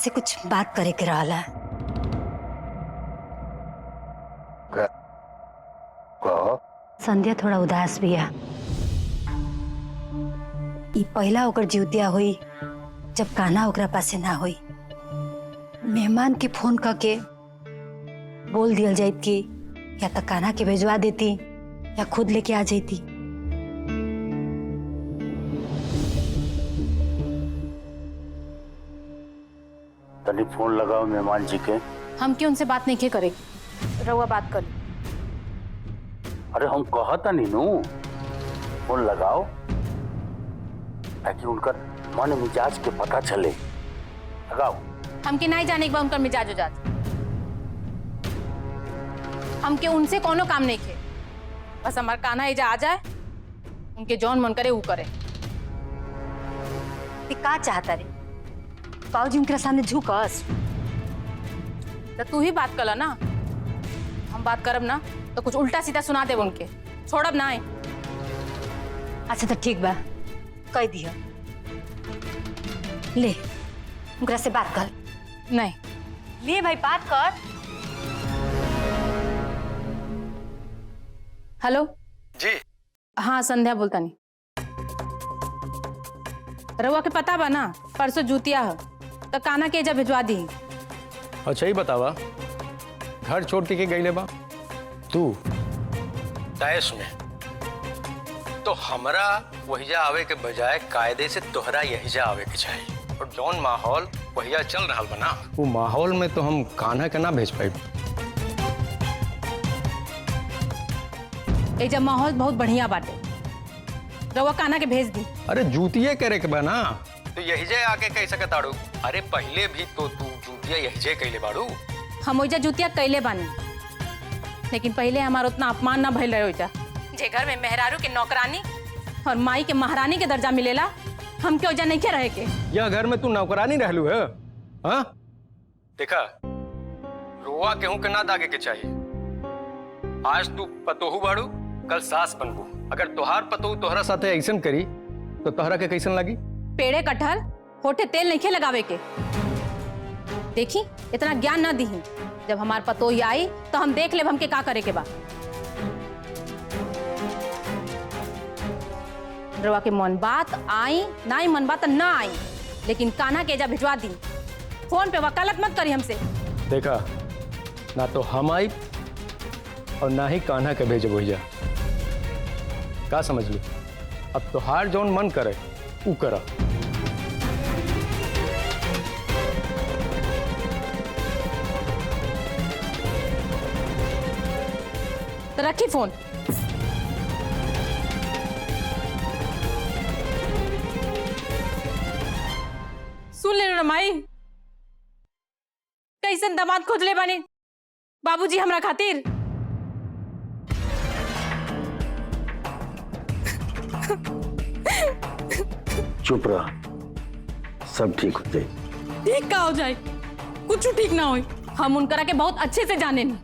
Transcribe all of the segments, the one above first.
से कुछ बात करे के रहला। संध्या थोड़ा उदास भी है। ई पहला ओकर जीवतिया हुई जब कान्हा ओकरा पासे ना हुई। मेहमान के फोन करके बोल दिया जाए कि या तो कान्हा के भेजवा देती या खुद लेके आ जाती। तनी फोन लगाओ मेहमान जी के। हम क्यों उनसे बात नहीं के करेगी, रहुआ बात कर। अरे हम कहता नहीं नू, फोन लगाओ ताकि उनका मन मिजाज के पता चले। लगाओ। हमके नहीं जाने के बाद उनका मिजाज उजाज, हमके उनसे कोनो काम नहीं खे। बस हमार कान्हा एजा आ जाए, उनके जौन मन करे वो करे। का चाहता रे? बाबूजी उनके सामने झुकस तो तू ही बात कर ना। हम बात करब ना तो कुछ उल्टा सीधा सुना दे उनके, छोड़ब ना। अच्छा तो ठीक बा, कह दिया। ले उनकरा से बात कर। नहीं ले भाई बात कर। हेलो जी। हाँ संध्या बोलता नहीं। रहुआ के पता बा ना, परसों जूतिया है तो कान्हा के एजा भिजवा दी। अच्छा ही बतावा, घर छोड़ के गईले बा तू तैस में, तो हमरा वहीजा आवे के बजाय कायदे से तोहरा यहीजा आवे के चाहिए। और जौन माहौल वहीजा चल रहा बना, वो माहौल में तो हम कान्हा के ना भेज पाए। एजा माहौल बहुत बढ़िया बाटे, रहुआ कान्हा के भेज दी। अरे जूतिये करे के बा ना, तो यहीजे आके कह सकत आड़ू। अरे पहले भी तो तू जूतिया यहीजे कैले बाड़ू। हम ओइजा जूतिया कैले बानी, लेकिन पहले हमारा उतना अपमान ना भइल रहे। ओइजा जे घर में मेहरारू के नौकरानी और माई के महारानी के दर्जा मिलेला, हमके ओइजा नहीं के रहे के। यह घर में तू नौकरानी रहलू है? हाँ देखा, रोआ केहू के ना दागे के चाहिए। आज तू पतोहू बाड़ू, कल सास बनबू। अगर तोहार पतोहू तोहरा साथे ऐसन करी तो तोहरा के कैसन लगी? पेड़े कटहल होठे तेल नहीं खे लगावे के। देखी इतना ज्ञान ना दी, जब हमार पतोही आई तो हम देख ले हमके का करे के बा। रवा के मन बात आई ना ही मन बात ना आई, लेकिन कान्हा के एजा भिजवा दी। फोन पे वकालत मत करी हमसे। देखा, ना तो हम आई और ना ही कान्हा के भेजे भैया। का समझ ली? अब तोहार जौन मन करे ऊ करा। तो रखी फोन। सुन ले रमाई, कैसन दामाद खोज ले बानी बाबूजी हमरा खातिर। चुप रह, सब ठीक हो जाए। ठीक का हो जाए? कुछ ठीक ना होई। हम उनकरा के बहुत अच्छे से जाने नी।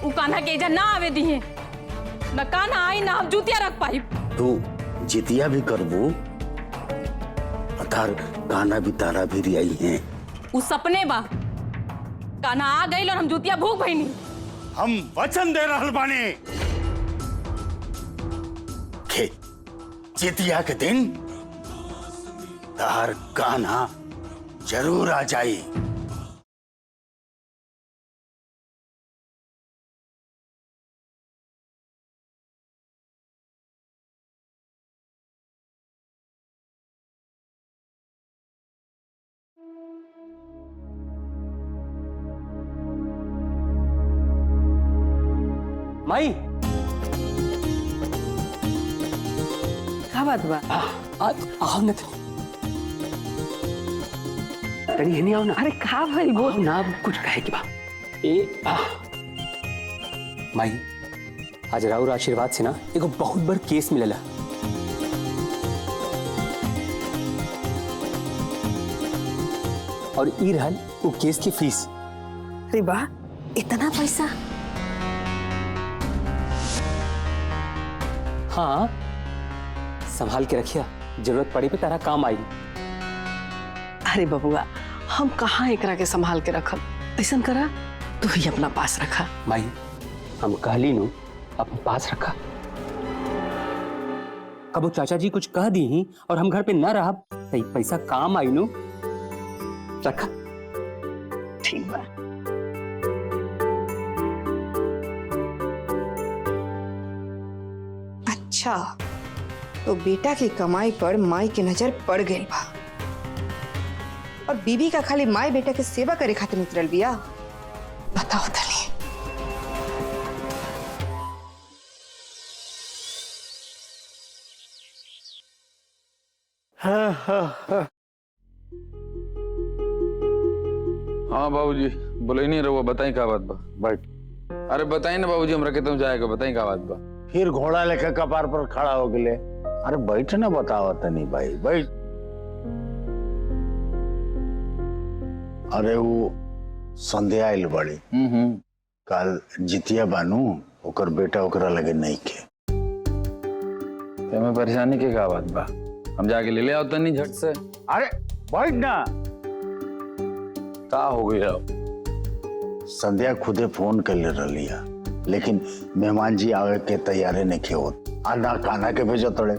उ कान्हा के एजा ना आवे दी है, न कान्हा आई ना हम जूतिया रख पाई। तू जितिया भी करबू, तार कान्हा भी तारा भी रियाई है। उ सपने बा, कान्हा आ गई और हम जूतिया भूख भईनी। हम वचन दे रहल बानी के जितिया के दिन तार कान्हा जरूर आ जाई। माई का बात बा? आओ न तनी हनी आओ ना। अरे का भइल बोल ना, कुछ कहे के बा। माई, आज राउर आशीर्वाद से ना एगो बहुत बड़ केस मिलला। और ई रहल वो केस की फीस। अरे वाह, इतना पैसा? हाँ, संभाल के रखिया, जरूरत पड़ी पे तारा काम आई। अरे बबुआ, हम कहाँ एकरा के संभाल के रखब। ऐसा करा तू ही अपना पास रखा। माई हम कहली नु अपने पास रखा। कबो चाचा जी कुछ कह दी ही और हम घर पे न रह तो पैसा काम आई नु रखा। ठीक बा। अच्छा, तो बेटा की कमाई पर माई की नजर पड़ गई बा और बीबी का खाली माई बेटा के सेवा करे खातिर निकल बिया। बताओ तनी। हाँ बाबूजी बोले ही नहीं रहुआ, बताई का बात बा। बैठ। अरे बताई ना बाबूजी, हमरा के तुम जाएगा, बताई का बात बा। फिर घोड़ा लेकर कपार पर खड़ा हो गए। अरे बैठ ना, बताओ तनी भाई, बैठ। अरे वो संध्या आइल बड़ी, कल जितिया बानू, ओकर बेटा ओकरा लगे नहीं के। तुम्हें परेशानी के का बात बा, हम जाके ले ले आओ तनी झट से। अरे बैठ ना। का हो गया? संध्या खुदे फोन कर ले रही है, लेकिन मेहमान जी आवे के तैयारी नहीं के होत। आना खाना के भेजो तोड़े।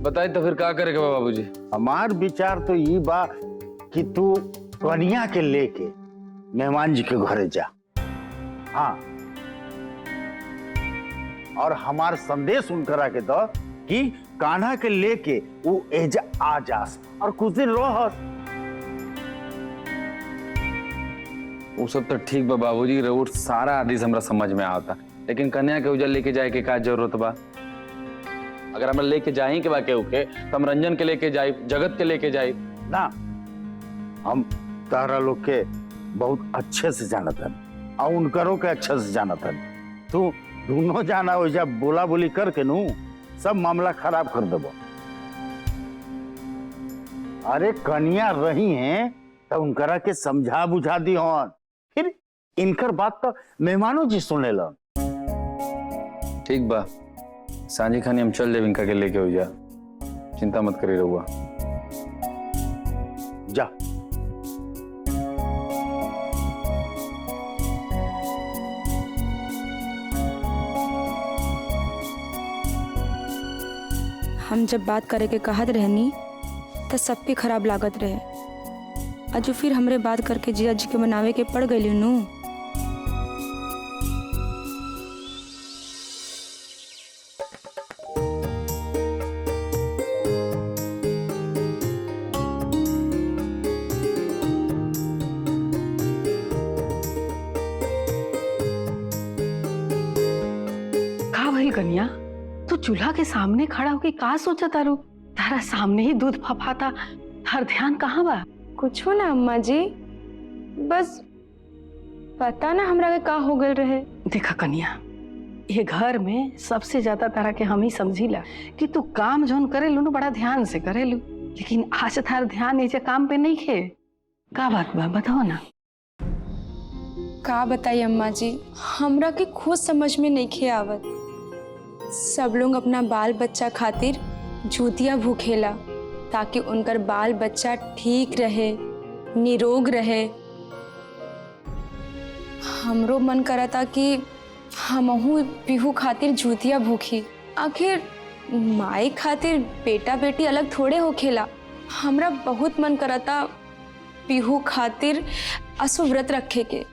बताई तो फिर का करेगा बाबूजी? हमार विचार तो ये बा कि तू कन्या के लेके मेहमान जी के घरे जा। हाँ, और हमार संदेश उनकरा के दो कि कान्हा के लेके वो एजा आ जास और कुछ दिन रह। वो सब तो ठीक बा बाबूजी, रउर सारा आदेश हमरा समझ में आता, लेकिन कन्या के उजा लेके जाए के का जरूरत बा? अगर हमरा लेके जाए के बा केहू के, तो हम रंजन के लेके जाए, जगत के लेके जाए ना। हम तारा लोग के बहुत अच्छे से जानत हन और उनकरों के अच्छे से जानत हन। तू दोनों जाना हो जा, बोला बोली करके नू सब मामला खराब कर देबो। अरे कन्या रही हैं तो उनकरा के समझा बुझा दी हन, फिर इनकर बात तो मेहमानों जी सुने लन। ठीक बा, सांझी खानी हम चल जाए इनका के लेके हो जा, चिंता मत करी रहुआ। जा। हम जब बात करे के कहत रहनी तो सबके खराब लागत रहे, अजू फिर हमरे बात करके जिया जी के मनावे के पड़ गई नू। का भइल कन्या, तू चूल्हा के सामने खड़ा होके का सोचा तारू? तारा सामने ही दूध फफाता, हर ध्यान कहाँ बा? कुछ ना अम्मा जी, बस पता ना हमरा के का हो गल रहे। देखा कन्या, ये घर में सबसे ज्यादा तारा के हम ही समझीला कि तू काम जोन करेलू ना बड़ा ध्यान से करेलू, लेकिन आज तार ध्यान नीचे काम पे नहीं खे। का बात बा, बताओ ना। का बताई अम्मा जी, हमरा के खुद समझ में नहीं खे आवत। सब लोग अपना बाल बच्चा खातिर जूतियाँ भूखेला ताकि उनकर बाल बच्चा ठीक रहे, निरोग रहे। हमरो मन करा था कि हमहू पीहू खातिर जूतियाँ भूखी। आखिर माई खातिर बेटा बेटी अलग थोड़े होखेला। हमरा बहुत मन करा था पीहू खातिर असु व्रत रखे के।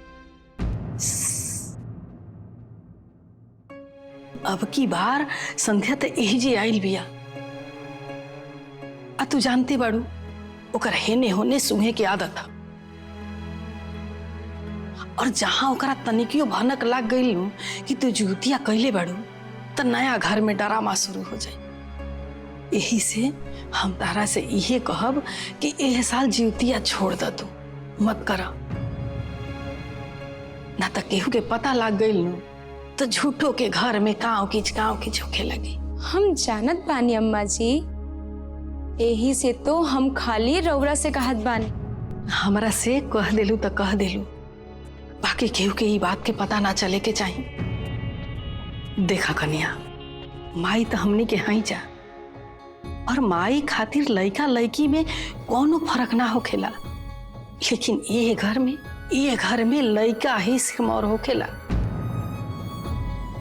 अब की बार संध्या तो यही जे आइल बिया, आ तू जानती बाड़ू ओकर हेने होने सुहे की आदत है, और जहां ओकरा तनिकियो भनक लाग गई कि तू जुतिया कैले बाड़ू तो नया घर में डरामा शुरू हो जाए। यही से हम तारा से इहे कहब कि एह साल जुतिया छोड़ द, तू मत करा, ना तो केहू के पता लाग गई तो झूठो के घर में काव किच होखे लगी। हम जानत बानी अम्मा जी, यही से तो हम खाली रौरा से कहत बानी। हमरा से कह देलू तो कह देलू, बाकी केहू के ई बात के पता ना चले के चाहिए। देखा कन्या, माई तो हमनी के हई जा, और माई खातिर लइका लइकी में कोनो फर्क ना होखेला। लेकिन ये घर में लइका ही सिमौर होखेला।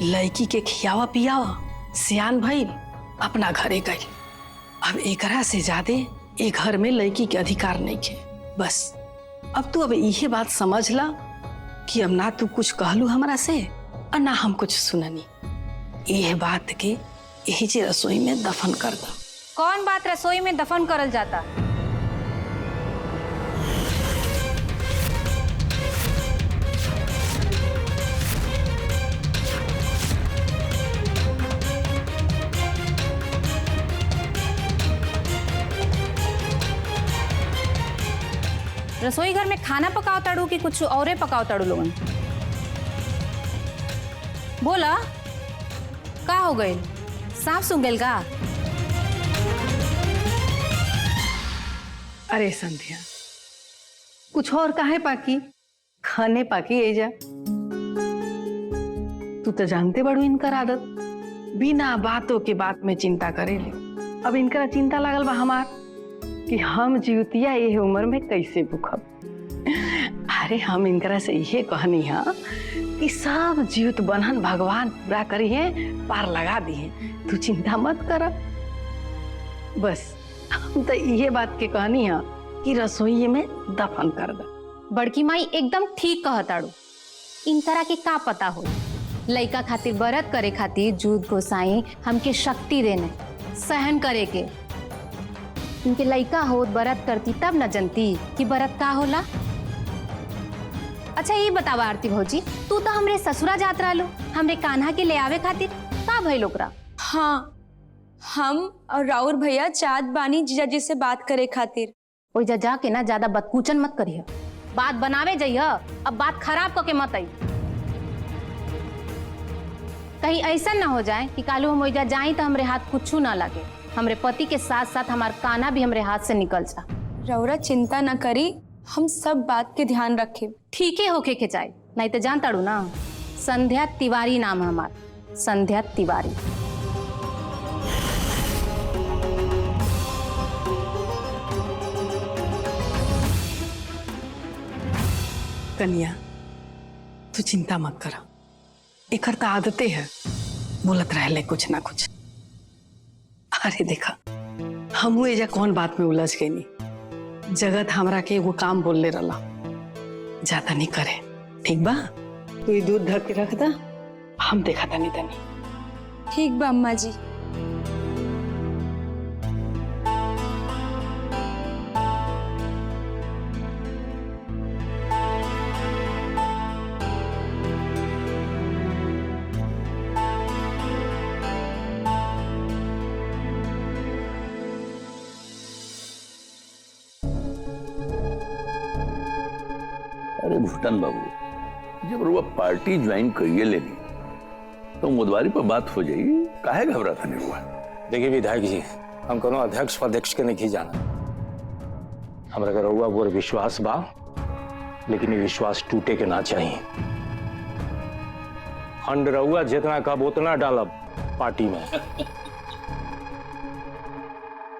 लड़की के खियावा पियावा सियान भइल अपना घरे गई। अब एकरा से ज्यादा ए घर में लड़की के अधिकार नहीं है। बस अब तू अब यही बात समझ ला कि अब ना तू कुछ कहलू हमरा से और ना हम कुछ सुननी। यह बात के यही जे रसोई में दफन कर दा। कौन बात रसोई में दफन करल जाता? रसोई घर में खाना पकाओ ताड़ू कि कुछ औरे पकाओ ताड़ू लोगन? बोला का हो गए? सांप सूंघ गइल का? अरे संध्या, कुछ और काहे पाकी, खाने पाकी एजा। तू तो जानते बड़ू इनकर आदत, बिना बातों के बात में चिंता करेले। अब इनकरा चिंता लागल बा हमार कि हम जीवतिया ये उम्र में कैसे भूखब। अरे हम इनकरा से ये कहनी है कि सब जीवित बंधन भगवान पूरा करी है, पार लगा दी है, तू चिंता मत कर। बस हम तो ये बात के कहनी है कि रसोई में दफन कर दा। बड़की माई एकदम ठीक कहताड़ू। इनकरा के का पता हो, लइका खातिर व्रत करे खातिर जूद गोसाई हमके शक्ति देने सहन करे के। इनके लइका हो व्रत करती तब न जनती कि व्रत का होला। अच्छा ये बतावा आरती भौजी, तू तो हमरे ससुरा जात रहलो हमरे कान्हा के ले आवे खातिर, का भइल ओकरा? हाँ, हम और राउर भैया चाँद बानी जीजा जी से बात करे खातिर। ओइजा जाके ना ज्यादा बदकूचन मत करिए, बात बनावे जाइए, अब बात खराब करके मत आई। कहीं ऐसा ना हो जाए कि कालू हम ओइजा जाई तो हमरे हाथ कुछ ना लगे, हमरे पति के साथ साथ हमार कान्हा भी हमरे हाथ से निकल जा। रौरा चिंता न करी, हम सब बात के ध्यान रखे। ठीक है होके के चाहे, नहीं तो जान ताड़ू ना, संध्या तिवारी नाम है हमार, संध्या तिवारी। कन्या तू चिंता मत कर, एकर तो आदतें है बोलत रहले कुछ ना कुछ। अरे देखा हम एजा कौन बात में उलझ गई नी, जगत हमरा के एगो काम बोल ले रहा, ज्यादा नहीं करे, ठीक बा? तू ये दूध ढक के रख दा, हम देखा तनी तनी। ठीक बा अम्मा जी। अरे भूटान बाबू, जब रुआ पार्टी ज्वाइन करिए लेनी तो उम्मीदवारी पर बात हो जाई, काहे घबराता नहीं हुआ? देखिए विधायक जी, हम कोनो अध्यक्ष पध्यक्ष के नहीं जाना, हमरा के रउआ बोर विश्वास बा, लेकिन ये विश्वास टूटे के ना चाहिए। फंड रउआ जितना कब उतना डालब पार्टी में।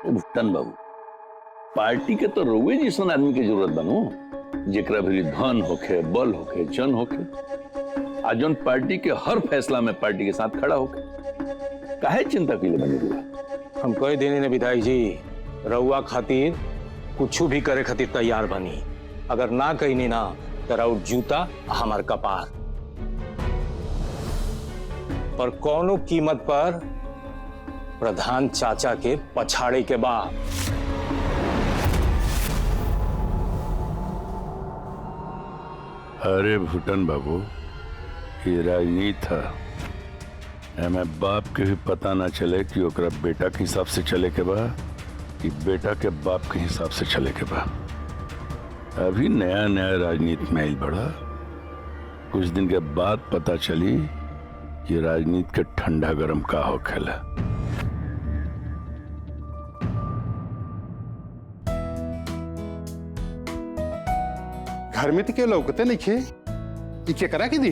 भूटान बाबू, पार्टी के तो रउए जैसन आदमी की जरूरत बनू, जेकरा भी धन होके, बल होके, जन होके, आज जौन पार्टी के हर फैसला में पार्टी के साथ खड़ा होके, काहे चिंता के लिए बने हुआ? हम कह देने ने विधायक जी, रउआ खातिर कुछ भी करे खातिर तैयार बनी, अगर ना कहनी ना तो राउर जूता हमार कपार पर कौनो कीमत पर प्रधान चाचा के पछाड़े के बाद। अरे भूटन बाबू, ये राजनीति है, हमें बाप के भी पता ना चले कि ओकरा बेटा के हिसाब से चले के बा कि बेटा के बाप के हिसाब से चले के बा। अभी नया नया राजनीति में आइल बड़ा, कुछ दिन के बाद पता चली कि राजनीति के ठंडा गरम का होखेला। घर में तो के लौकते नहीं खे, ये करा के दी?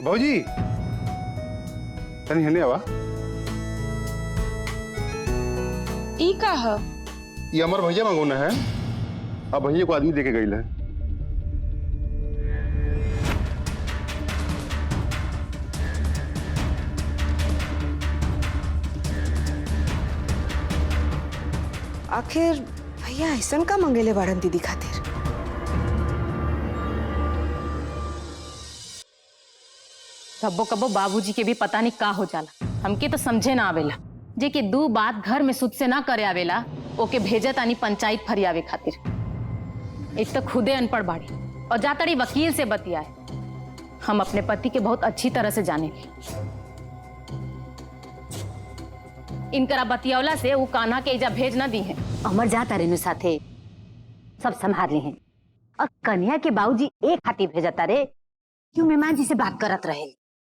भौजी तनी हने आवा। ई का ह? ये हमार भैया मंगोना है। अब भैया को आदमी देके गई है। आखिर भैया ऐसन का मंगेले बाड़न दीदी खातिर? कब्बो कब्बो बाबूजी के भी पता नहीं का हो जाला, हमके तो समझे ना आवेला। जे के दू बात घर में सुध से ना करे आवेला, ओके भेजे तानी पंचायत फरियावे खातिर। एक तो खुदे अनपढ़ बाड़ी और जातड़ी वकील से बतियाए। हम अपने पति के बहुत अच्छी तरह से जाने। इनकरा बतियौला से वो कान्हा के इजा भेज ना दी है। अमर जाता रेनु साथे सब संभाल ली हैं। और कन्या के बाबूजी एक खातिर भेजता रे क्यों मेहमान जी से बात करत रहे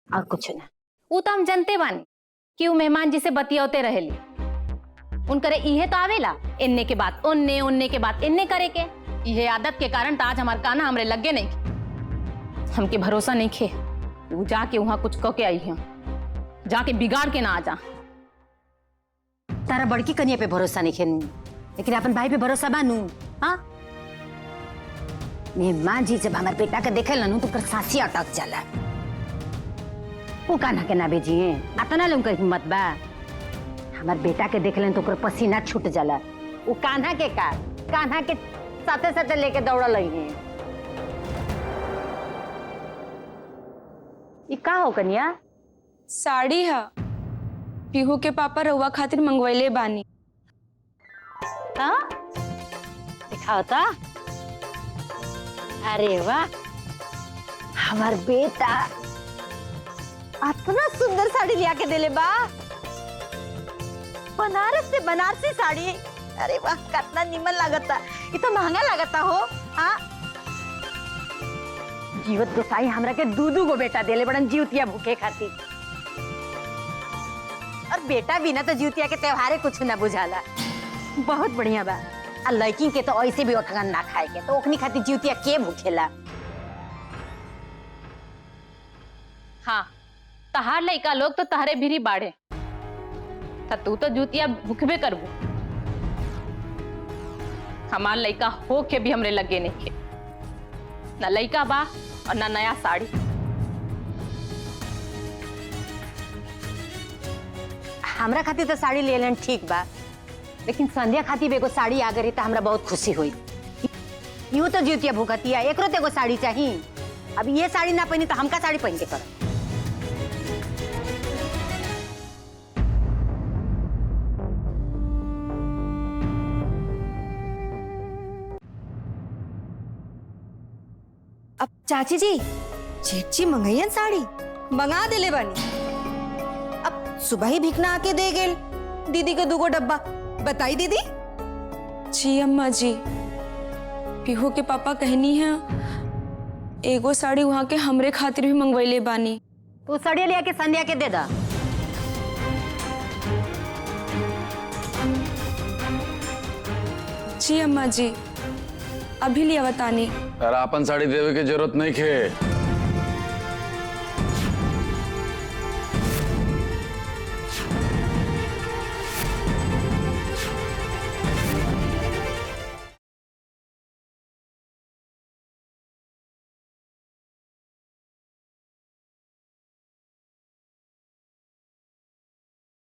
और कुछ ना। वो तो हम जानते बानी कि वो मेहमान जी से बतियाते रहेली। उनकरे इहे तो आवेला, इन्ने के बाद उन्ने, उन्ने के बाद इन्ने करे के। इहे आदत के कारण तो आज हमार कान्हा हमरे लगे नहीं। हमके भरोसा नहीं खे वो जाके वहां कुछ कह के आई है, जाके बिगाड़ के ना आ जा। तारा बड़की कन्या पे भरोसा नहीं खेनू, लेकिन अपन भाई पे भरोसा बानू। हाँ मेहमान जी जब हमारे बेटा के देखे लनू तो सांसी अटक जाला। वो कान्हा के ना भेजिए, अतना लोग हिम्मत बा। हमारे बेटा के देख लें तो पसीना छूट जाला। वो कान्हा के का, कान्हा के साथे साथे लेके दौड़ल है। ये का हो कन्या? साड़ी है, पीहू के पापा रउआ खातिर मंगवैले बानी। हाँ दिखाओ तो। अरे वाह, हमार बेटा इतना सुंदर साड़ी लिया के देले बा। बनारस से बनारसी साड़ी। अरे वाह कितना निमन लागता। ये तो महंगा लागता हो। हाँ जीवत गोसाई हमरा के दूधू को बेटा देले बड़न जीवतिया भूखे खातिर। और बेटा बिना तो जीवतिया के त्योहारे कुछ ना बुझाला। बहुत बढ़िया बा। आ लड़की के तो ऐसे भी ओठगन ना खाए के, तो ओखनी खातिर जीवतिया के भूखेला। हाँ तहार लइका लोग तो तहरे भीरी बाढ़े था, तू तो जूतिया भूखबे करबू। हमार लइका हो के भी हमरे लगे नहीं खे, ना लइका बा और ना नया साड़ी। हमरा खातिर तो साड़ी ले लेन ठीक बा, लेकिन संध्या खातिर एगो साड़ी आ गई तो हमरा बहुत खुशी हुई। यूं तो जीवतिया भूखतिया, एकरो तो एगो साड़ी चाहिए। अब ये साड़ी ना पहनी तो हमका साड़ी पहन के कर। अब चाची जी जेठी मंगैयन साड़ी मंगा देले बानी। अब सुबह ही भिखना आके दे गेल दीदी के दूगो डब्बा। बताई दीदी। जी अम्मा जी, पीहू के पापा कहनी है एगो साड़ी वहाँ के हमरे खातिर भी मंगवैले बानी। तू साड़ी लिया के संध्या के दे दा। जी अम्मा जी, अभी लिया बतानी। यार अपन साड़ी देवे की जरूरत नहीं खे।